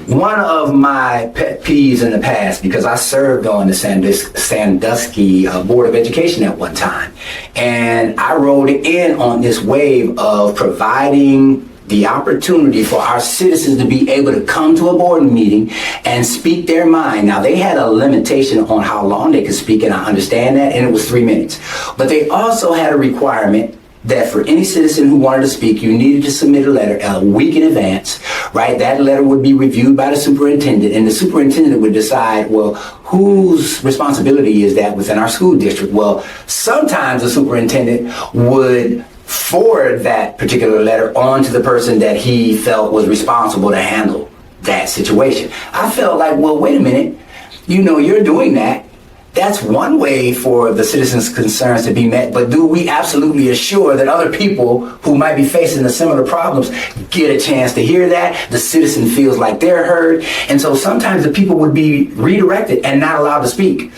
One of my pet peeves in the past, because I served on the Sandusky Board of Education at one time, and I rode in on this wave of providing the opportunity for our citizens to be able to come to a board meeting and speak their mind. Now, they had a limitation on how long they could speak, and I understand that, and it was 3 minutes. But they also had a requirement that for any citizen who wanted to speak, you needed to submit a letter a week in advance, right? That letter would be reviewed by the superintendent, and the superintendent would decide, well, whose responsibility is that within our school district? Well, sometimes the superintendent would forward that particular letter on to the person that he felt was responsible to handle that situation. I felt like, well, wait a minute, you're doing that. That's one way for the citizens' concerns to be met, but do we absolutely assure that other people who might be facing the similar problems get a chance to hear that? The citizen feels like they're heard, and so sometimes the people would be redirected and not allowed to speak.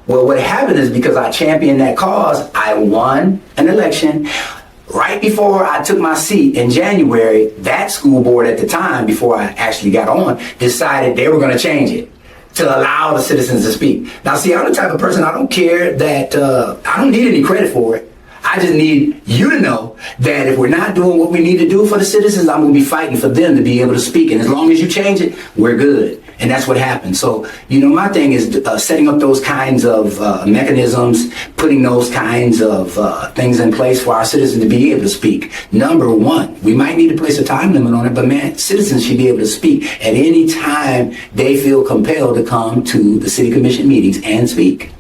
Well, what happened is, because I championed that cause, I won an election. Right before I took my seat in January, that school board at the time, before I actually got on, decided they were going to change it to allow the citizens to speak. Now, see, I'm the type of person, I don't care that, I don't need any credit for it. I just need you to know that if we're not doing what we need to do for the citizens, I'm going to be fighting for them to be able to speak. And as long as you change it, we're good. And that's what happened. So, my thing is setting up those kinds of mechanisms, putting those kinds of things in place for our citizens to be able to speak. Number one, we might need to place a time limit on it, but man, citizens should be able to speak at any time they feel compelled to come to the city commission meetings and speak.